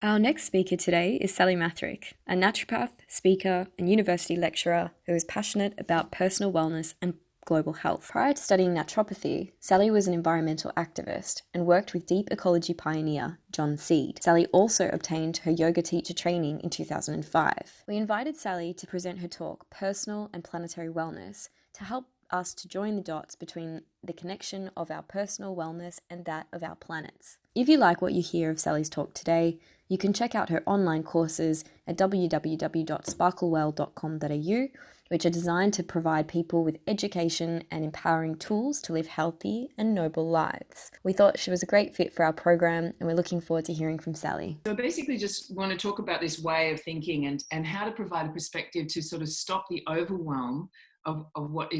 Our next speaker today is SallyMathrick, a naturopath, speaker, and university lecturer who is passionate about personal wellness and global health. Prior to studying naturopathy, Sally was an environmental activist and worked with deep ecology pioneer John Seed. Sally also obtained her yoga teacher training in 2005. We invited Sally to present her talk, Personal and Planetary Wellness, to help us to join the dots between the connection of our personal wellness and that of our planets. If you like what you hear of Sally's talk today, you can check out her online courses at www.sparklewell.com.au, which are designed to provide people with education and empowering tools to live healthy and noble lives. We thought she was a great fit for our program, and we're looking forward to hearing from Sally. So basically just want to talk about this way of thinking and how to provide a perspective to sort of stop the overwhelm of what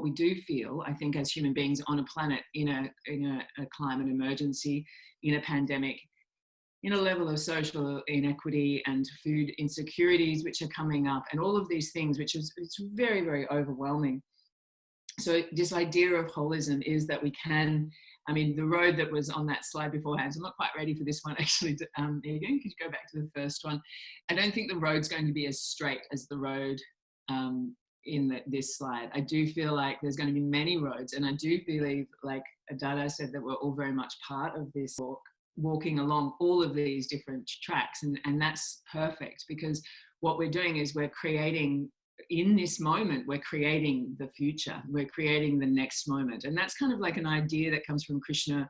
we do feel, I think, as human beings on a planet in a climate emergency, in a pandemic, in a level of social inequity and food insecurities which are coming up, and all of these things, it's very, very overwhelming. So this idea of holism is that we can, the road that was on that slide beforehand, so I'm not quite ready for this one actually. There you go, could you go back to the first one? I don't think the road's going to be as straight as the road in this slide. I do feel like there's going to be many roads, and I do believe, like Adada said, that we're all very much part of this walk, walking along all of these different tracks, and that's perfect, because what we're doing is we're creating, in this moment, we're creating the future, we're creating the next moment. And that's kind of like an idea that comes from Jiddu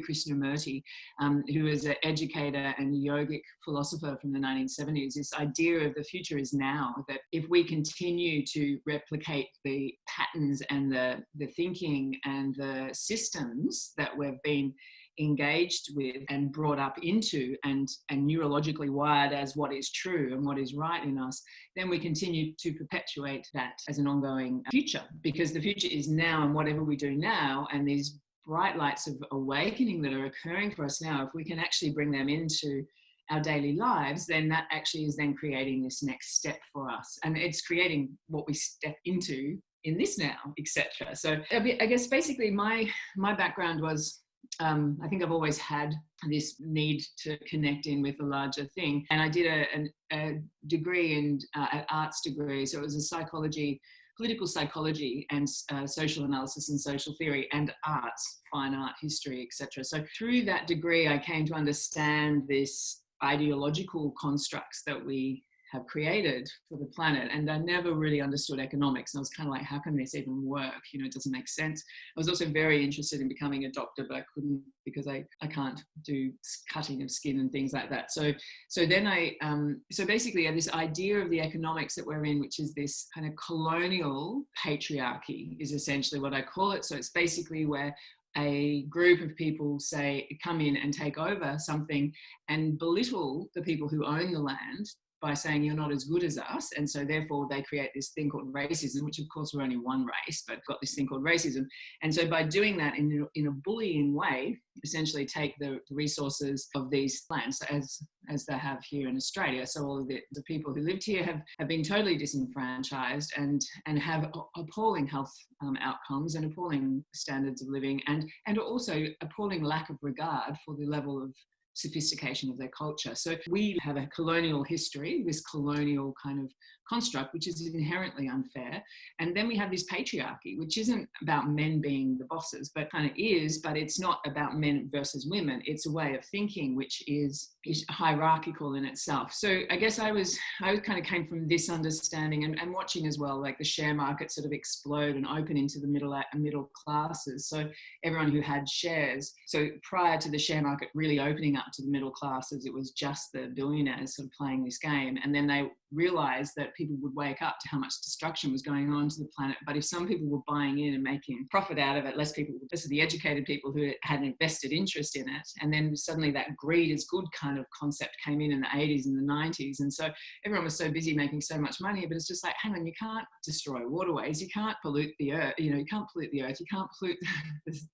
Krishnamurti, who is an educator and yogic philosopher from the 1970s. This idea of the future is now, that if we continue to replicate the patterns and the thinking and the systems that we've been engaged with and brought up into and neurologically wired as what is true and what is right in us, then we continue to perpetuate that as an ongoing future, because the future is now, and whatever we do now, and these bright lights of awakening that are occurring for us now, if we can actually bring them into our daily lives, then that actually is then creating this next step for us, and it's creating what we step into in this now, etc. So I guess basically my background was, I think I've always had this need to connect in with a larger thing. And I did a degree in an arts degree. So it was a psychology, political psychology, and social analysis and social theory, and arts, fine art, history, etc. So through that degree, I came to understand this ideological constructs that we have created for the planet. And I never really understood economics. And I was kind of like, how can this even work? It doesn't make sense. I was also very interested in becoming a doctor, but I couldn't, because I can't do cutting of skin and things like that. So basically this idea of the economics that we're in, which is this kind of colonial patriarchy, is essentially what I call it. So it's basically where a group of people come in and take over something and belittle the people who own the land by saying you're not as good as us. And so therefore they create this thing called racism, which of course we're only one race, but got this thing called racism. And so by doing that in a bullying way, essentially take the resources of these lands as they have here in Australia. So all of the people who lived here have been totally disenfranchised and have appalling health outcomes and appalling standards of living, and also appalling lack of regard for the level of sophistication of their culture. So we have a colonial history, this colonial kind of construct, which is inherently unfair. And then we have this patriarchy, which isn't about men being the bosses, but kind of is, but it's not about men versus women. It's a way of thinking which is hierarchical in itself. So I guess I kind of came from this understanding and watching as well, like the share market sort of explode and open into the middle classes. So everyone who had shares. So prior to the share market really opening up to the middle classes, it was just the billionaires sort of playing this game. And then they realized that people would wake up to how much destruction was going on to the planet. But if some people were buying in and making profit out of it, less of the educated people who had an invested interest in it. And then suddenly that greed is good kind of concept came in the 80s and the 90s. And so everyone was so busy making so much money, but it's just like, hang on, you can't destroy waterways. You can't pollute the earth. You can't pollute the earth. You can't pollute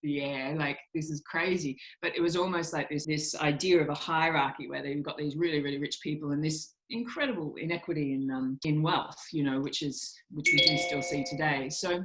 the air. Like, this is crazy. But it was almost like this idea of a hierarchy where they've got these really, really rich people and this incredible inequity in wealth, you know, which we do still see today. So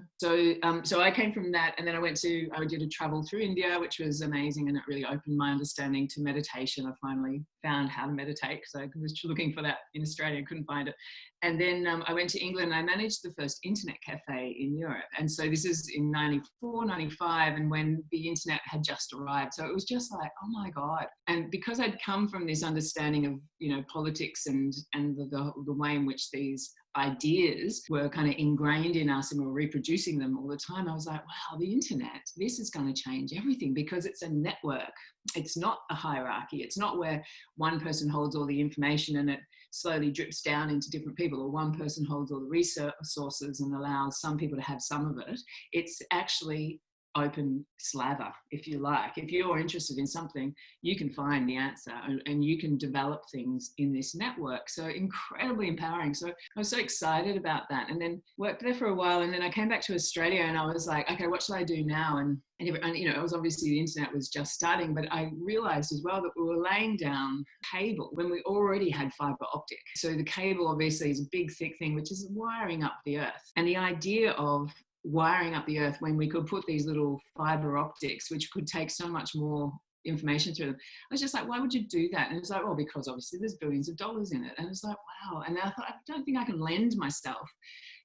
I came from that, and then I did a travel through India, which was amazing, and it really opened my understanding to meditation. I finally found how to meditate, because I was looking for that in Australia, couldn't find it. And then I went to England, and I managed the first internet cafe in Europe. And so this is in 94, 95, and when the internet had just arrived. So it was just like, oh my God. And because I'd come from this understanding of, you know, politics and the way in which these ideas were kind of ingrained in us and we were reproducing them all the time, I was like, wow, the internet, this is going to change everything, because it's a network. It's not a hierarchy. It's not where one person holds all the information and it slowly drips down into different people, or one person holds all the resources and allows some people to have some of it. It's actually open slather, if you like. If you're interested in something, you can find the answer, and you can develop things in this network. So incredibly empowering. So I was so excited about that, and then worked there for a while. And then I came back to Australia, and I was like, okay, what should I do now? And you know, it was obviously the internet was just starting, but I realized as well that we were laying down cable when we already had fiber optic. So the cable obviously is a big, thick thing, which is wiring up the earth. And the idea of wiring up the earth when we could put these little fiber optics, which could take so much more information through them, I was just like, why would you do that? And it's like, well, because obviously there's billions of dollars in it. And it's like, wow. And I thought, I don't think I can lend myself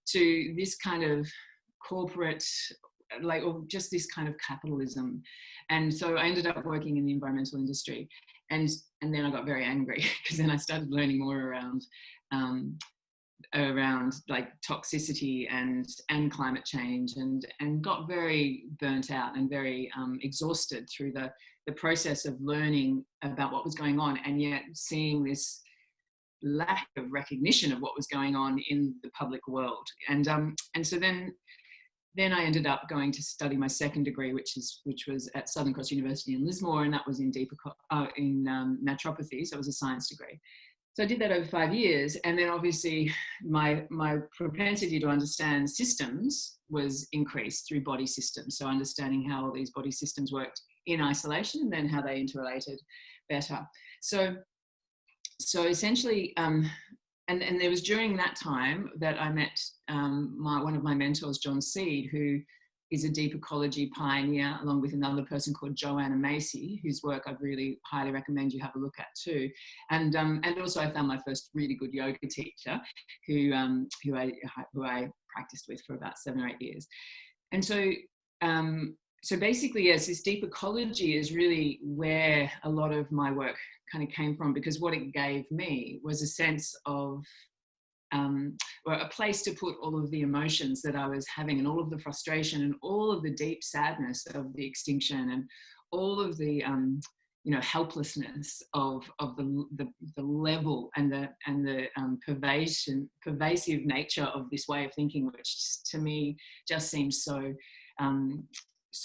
to this kind of corporate, like, or just this kind of capitalism. And so I ended up working in the environmental industry, and then I got very angry, because then I started learning more around like toxicity and climate change, and got very burnt out and very exhausted through the process of learning about what was going on, and yet seeing this lack of recognition of what was going on in the public world. And so then I ended up going to study my second degree, which was at Southern Cross University in Lismore, and that was in naturopathy. So it was a science degree. So I did that over 5 years, and then obviously my propensity to understand systems was increased through body systems. So understanding how all these body systems worked in isolation, and then how they interrelated better. So essentially, and there was during that time that I met one of my mentors, John Seed, who is a deep ecology pioneer, along with another person called Joanna Macy, whose work I'd really highly recommend you have a look at too. And also I found my first really good yoga teacher, who I practiced with for about 7 or 8 years. And so basically, yes, this deep ecology is really where a lot of my work kind of came from, because what it gave me was a sense of or a place to put all of the emotions that I was having, and all of the frustration, and all of the deep sadness of the extinction, and all of the helplessness of the level and the pervasive nature of this way of thinking, which to me just seems so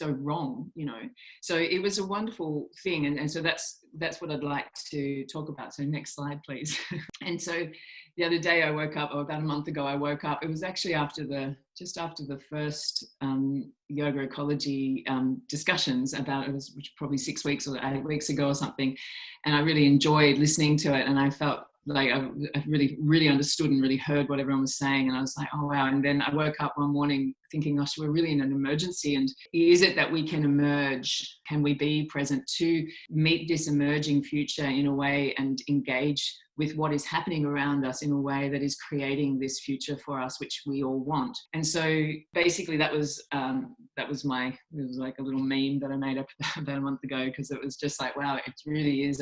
wrong, you know. So it was a wonderful thing, and so that's what I'd like to talk about. So next slide, please. And so the other day I woke up, or about a month ago I woke up, it was actually just after the first yoga ecology discussions about, it was probably 6 weeks or 8 weeks ago or something, and I really enjoyed listening to it, and I felt like I really, really understood and really heard what everyone was saying. And I was like, oh, wow. And then I woke up one morning thinking, gosh, we're really in an emergency. And is it that we can emerge? Can we be present to meet this emerging future in a way, and engage with what is happening around us in a way that is creating this future for us, which we all want? And so basically it was like a little meme that I made up about a month ago, because it was just like, wow, it really is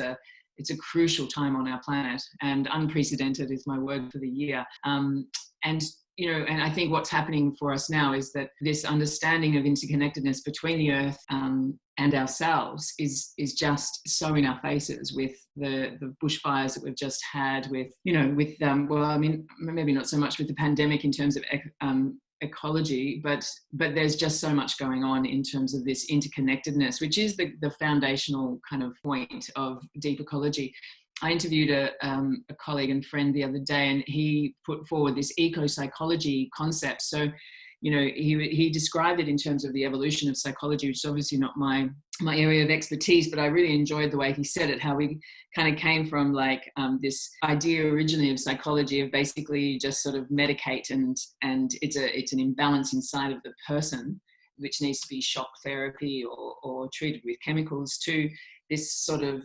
it's a crucial time on our planet, and unprecedented is my word for the year. And I think what's happening for us now is that this understanding of interconnectedness between the earth and ourselves is just so in our faces, with the bushfires that we've just had, with maybe not so much with the pandemic in terms of ecology, but there's just so much going on in terms of this interconnectedness, which is the foundational kind of point of deep ecology. I interviewed a colleague and friend the other day, and he put forward this ecopsychology concept. So he described it in terms of the evolution of psychology, which is obviously not my area of expertise, but I really enjoyed the way he said it, how we kind of came from like this idea originally of psychology of basically just sort of medicate and it's an imbalance inside of the person, which needs to be shock therapy or treated with chemicals, to this sort of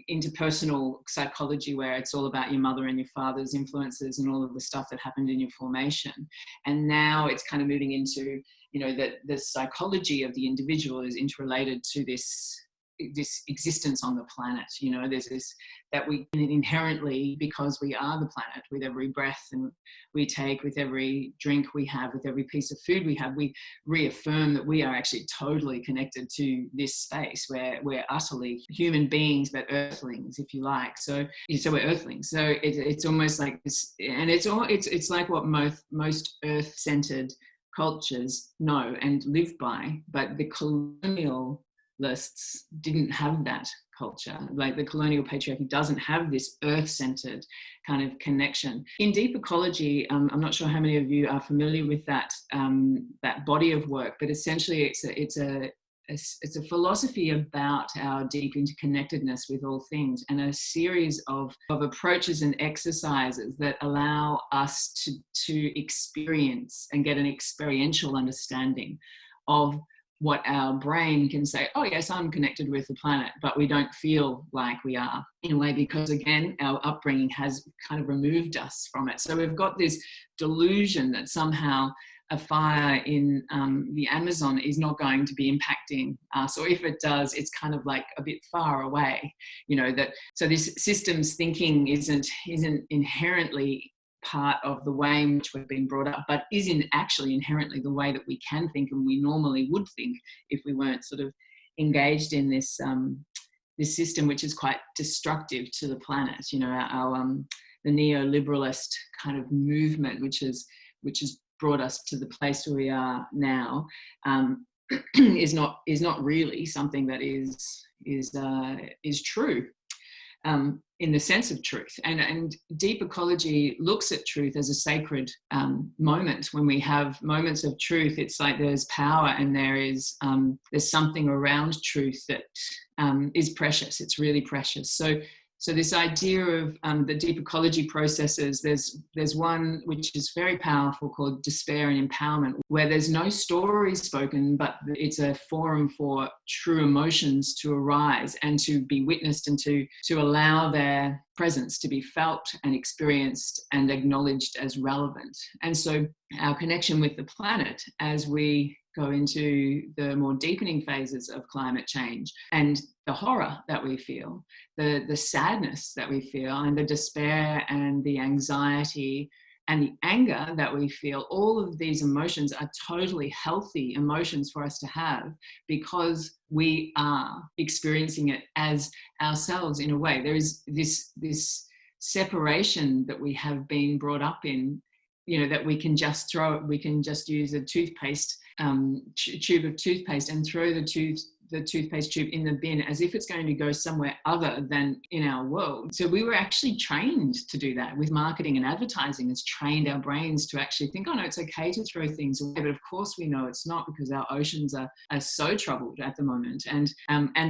interpersonal psychology where it's all about your mother and your father's influences and all of the stuff that happened in your formation. And now it's kind of moving into, that the psychology of the individual is interrelated to this existence on the planet. There's this that we inherently, because we are the planet, with every breath and we take, with every drink we have, with every piece of food we have, we reaffirm that we are actually totally connected to this space where we're utterly human beings, but earthlings, if you like. So we're earthlings. So it's almost like this, and it's like what most earth-centered cultures know and live by, but the colonialists didn't have that culture. Like the colonial patriarchy doesn't have this earth-centered kind of connection. In deep ecology, I'm not sure how many of you are familiar with that body of work, but essentially it's a philosophy about our deep interconnectedness with all things, and a series of approaches and exercises that allow us to experience and get an experiential understanding of what our brain can say, oh yes, I'm connected with the planet, but we don't feel like we are, in a way, because again, our upbringing has kind of removed us from it. So we've got this delusion that somehow a fire in the Amazon is not going to be impacting us, or if it does, it's kind of like a bit far away, so this systems thinking isn't inherently part of the way in which we've been brought up, but is actually inherently the way that we can think and we normally would think if we weren't sort of engaged in this this system, which is quite destructive to the planet. The neoliberalist kind of movement, which has brought us to the place where we are now, is not really something that is true. In the sense of truth, and deep ecology looks at truth as a sacred moment. When we have moments of truth, it's like there's power and there's something around truth that is precious. It's really precious. So this idea of the deep ecology processes, there's one which is very powerful called despair and empowerment, where there's no story spoken, but it's a forum for true emotions to arise and to be witnessed and to allow their presence to be felt and experienced and acknowledged as relevant. And so our connection with the planet, as we go into the more deepening phases of climate change, and the horror that we feel, the sadness that we feel, and the despair and the anxiety and the anger that we feel, all of these emotions are totally healthy emotions for us to have, because we are experiencing it as ourselves in a way. There is this separation that we have been brought up in, that we can just use a toothpaste tube of toothpaste and throw the toothpaste tube in the bin as if it's going to go somewhere other than in our world. So we were actually trained to do that with marketing and advertising. It's trained our brains to actually think, oh no, it's okay to throw things away. But of course we know it's not, because our oceans are so troubled at the moment. And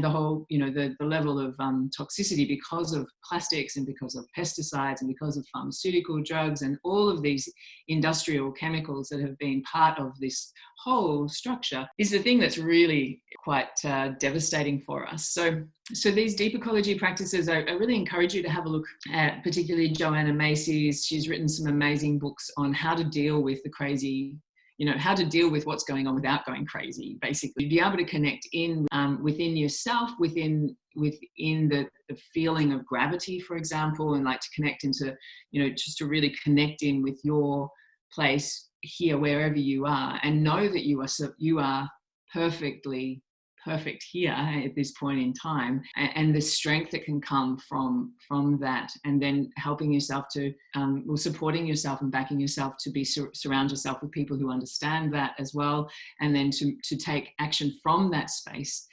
the whole, the level of toxicity because of plastics and because of pesticides and because of pharmaceutical drugs and all of these industrial chemicals that have been part of this whole structure is the thing that's really quite devastating for us. So these deep ecology practices, I really encourage you to have a look at, particularly Joanna Macy's. She's written some amazing books on how to deal with the crazy, how to deal with what's going on without going crazy, basically. Be able to connect in within yourself, within the feeling of gravity, for example, and like to connect into, just to really connect in with your place here, wherever you are, and know that you are perfectly perfect here at this point in time, and the strength that can come from that, and then helping yourself to supporting yourself and backing yourself to be surround yourself with people who understand that as well, and then to take action from that space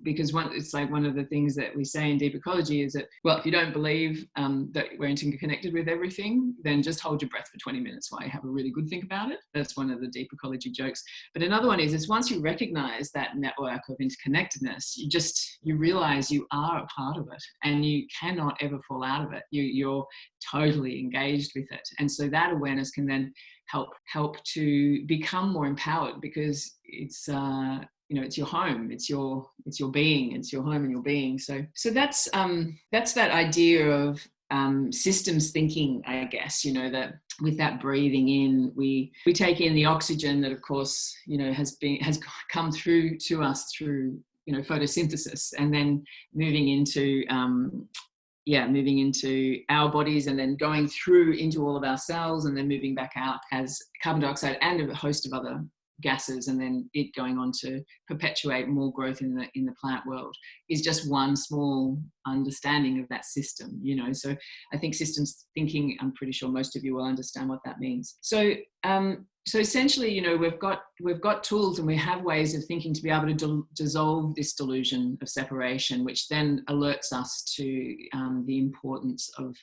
because it's like one of the things that we say in deep ecology is that, well, if you don't believe that we're interconnected with everything, then just hold your breath for 20 minutes while you have a really good think about it. That's one of the deep ecology jokes. But another one is once you recognize that network of interconnectedness, you realize you are a part of it and you cannot ever fall out of it. You're totally engaged with it. And so that awareness can then help to become more empowered, because it's it's your home, it's your being, it's your home and your being. So that's that idea of systems thinking, I guess, that with that breathing in, we take in the oxygen that, of course, has come through to us through photosynthesis, and then moving into our bodies, and then going through into all of our cells, and then moving back out as carbon dioxide and a host of other gases, and then it going on to perpetuate more growth in the plant world, is just one small understanding of that system. So I think systems thinking, I'm pretty sure most of you will understand what that means. So essentially, we've got tools and we have ways of thinking to be able to dissolve this delusion of separation, which then alerts us to the importance of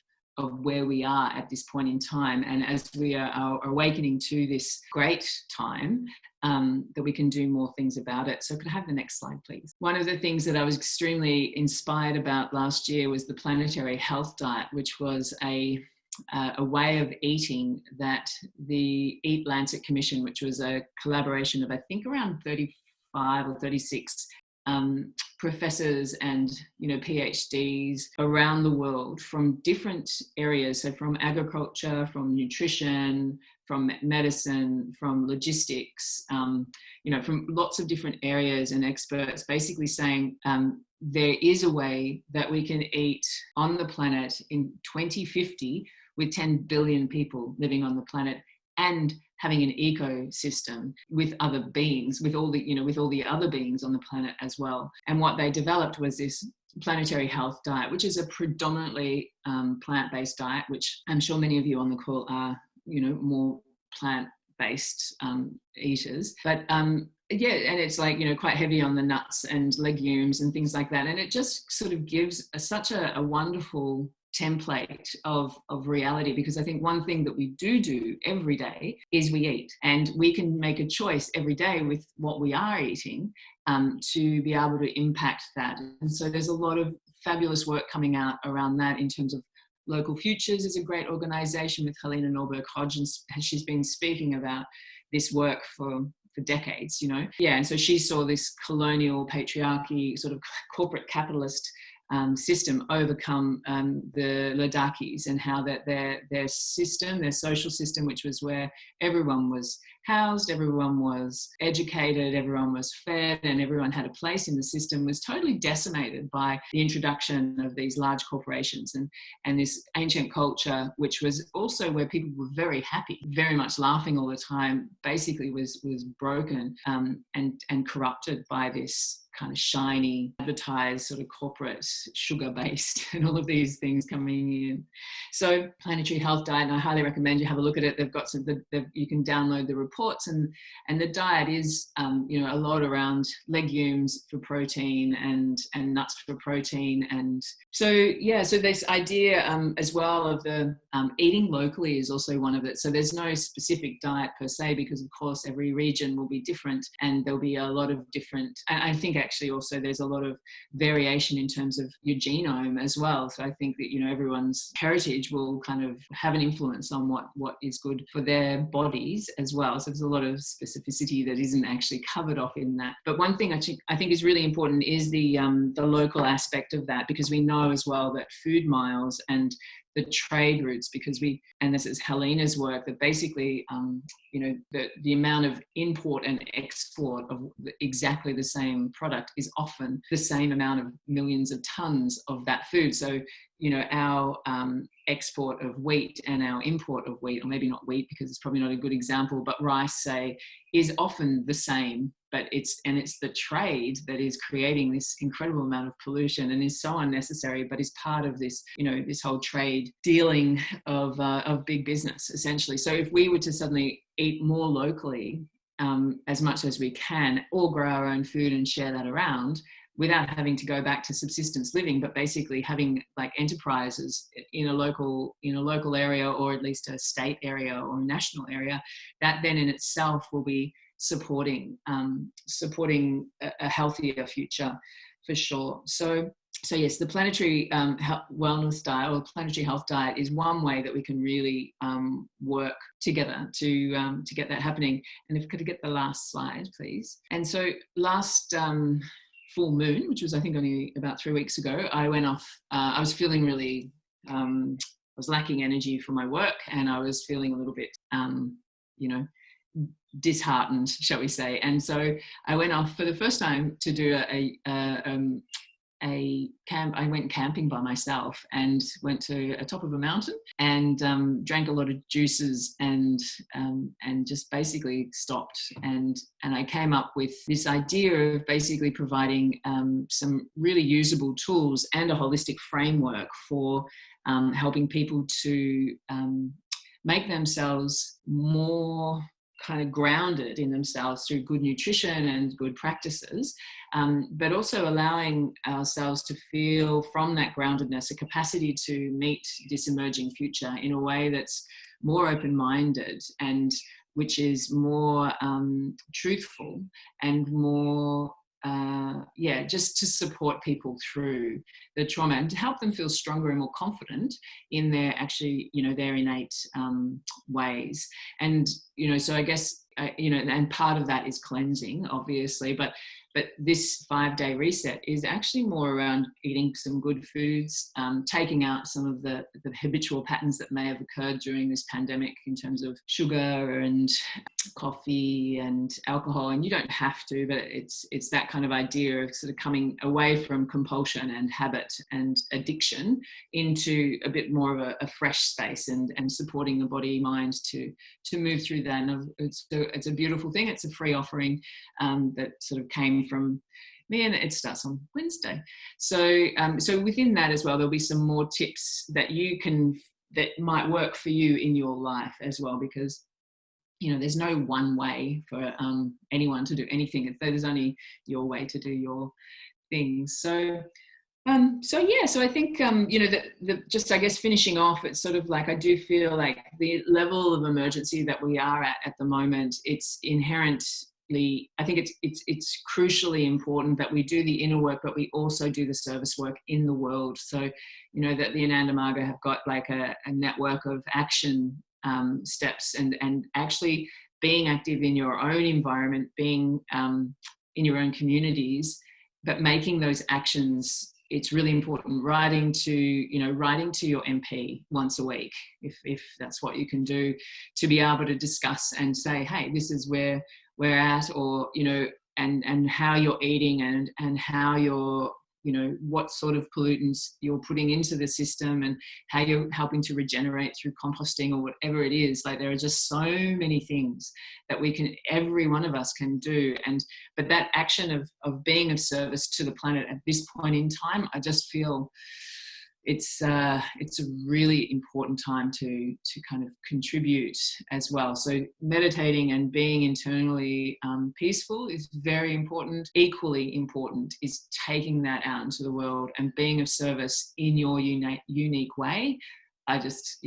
where we are at this point in time. And as we are awakening to this great time, that we can do more things about it. So could I have the next slide, please? One of the things that I was extremely inspired about last year was the Planetary health diet, which was a way of eating that the Eat Lancet Commission, which was a collaboration of, I think, around 35 or 36 professors and PhDs around the world from different areas, so from agriculture, from nutrition, from medicine, from logistics, from lots of different areas, and experts basically saying there is a way that we can eat on the planet in 2050 with 10 billion people living on the planet and having an ecosystem with other beings, with all the other beings on the planet as well. And what they developed was this Planetary health diet, which is a predominantly plant-based diet, which I'm sure many of you on the call are, more plant-based eaters. But and it's like, quite heavy on the nuts and legumes and things like that. And it just sort of gives such a wonderful template of reality, because I think one thing that we do every day is we eat, and we can make a choice every day with what we are eating to be able to impact that. And so there's a lot of fabulous work coming out around that in terms of Local Futures is a great organization with Helena Norberg-Hodge, and she's been speaking about this work for decades, and so she saw this colonial patriarchy, sort of corporate capitalist system overcome the Ladakis, and how that their system, their social system, which was where everyone was housed, everyone was educated, everyone was fed, and everyone had a place in the system, was totally decimated by the introduction of these large corporations and this ancient culture, which was also where people were very happy, very much laughing all the time, basically was broken and corrupted by this kind of shiny, advertised, sort of corporate, sugar-based, and all of these things coming in. So Planetary Health Diet, and I highly recommend you have a look at it. They've got you can download the reports, and the diet is, a lot around legumes for protein and nuts for protein. And so this idea as well of the eating locally is also one of it. So there's no specific diet per se, because of course every region will be different, and there'll be a lot of different, and I think actually also there's a lot of variation in terms of your genome as well. So I think that, everyone's heritage will kind of have an influence on what is good for their bodies as well. So there's a lot of specificity that isn't actually covered off in that. But one thing I think is really important is the local aspect of that, because we know as well that food miles and the trade routes, and this is Helena's work, that basically, the amount of import and export of exactly the same product is often the same amount of millions of tons of that food. So, our export of wheat and our import of wheat, or maybe not wheat because it's probably not a good example, but rice, say, is often the same. But it's the trade that is creating this incredible amount of pollution and is so unnecessary, but is part of this, this whole trade dealing of big business, essentially. So if we were to suddenly eat more locally, as much as we can, or grow our own food and share that around, without having to go back to subsistence living, but basically having like enterprises in a local area, or at least a state area or a national area, that then in itself will be supporting a healthier future for sure. So yes, the planetary wellness diet, or planetary health diet, is one way that we can really work together to get that happening. And if we could get the last slide, please. And so last full moon, which was I think only about 3 weeks ago, I went off. I was feeling really, I was lacking energy from my work, and I was feeling a little bit, disheartened, shall we say. And so I went off for the first time to do a camp. I went camping by myself and went to a top of a mountain and drank a lot of juices and just basically stopped. And I came up with this idea of basically providing some really usable tools and a holistic framework for helping people to make themselves more kind of grounded in themselves through good nutrition and good practices, but also allowing ourselves to feel from that groundedness a capacity to meet this emerging future in a way that's more open-minded and which is more truthful and more just to support people through the trauma and to help them feel stronger and more confident in their their innate ways. And, so I guess, and part of that is cleansing, obviously, but this 5-day reset is actually more around eating some good foods, taking out some of the habitual patterns that may have occurred during this pandemic in terms of sugar and coffee and alcohol. And you don't have to, but it's that kind of idea of sort of coming away from compulsion and habit and addiction into a bit more of a fresh space and supporting the body mind to move through that. And it's a beautiful thing. It's a free offering that sort of came from me, and it starts on Wednesday. So within that as well, there'll be some more tips that that might work for you in your life as well, because there's no one way for anyone to do anything. There's only your way to do your things. So I think just I guess finishing off, it's sort of like I do feel like the level of emergency that we are at the moment, it's inherently, I think it's crucially important that we do the inner work, but we also do the service work in the world. So, that the Ananda Marga have got like a network of action steps and actually being active in your own environment, being in your own communities, but making those actions. It's really important writing to your MP once a week, if that's what you can do, to be able to discuss and say, hey, this is where we're at, or and how you're eating and how you're what sort of pollutants you're putting into the system and how you're helping to regenerate through composting or whatever it is. Like, there are just so many things that every one of us can do. But that action of being of service to the planet at this point in time, I just feel it's a really important time to kind of contribute as well. So meditating and being internally peaceful is very important. Equally important is taking that out into the world and being of service in your unique way. I just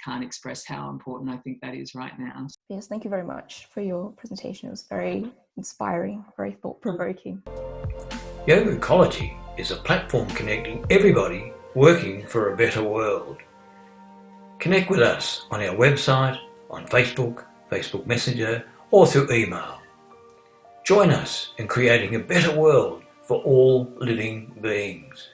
can't express how important I think that is right now. Yes, thank you very much for your presentation. It was very inspiring, very thought-provoking. Yoga Ecology is a platform connecting everybody working for a better world. Connect with us on our website, on Facebook, Facebook Messenger, or through email. Join us in creating a better world for all living beings.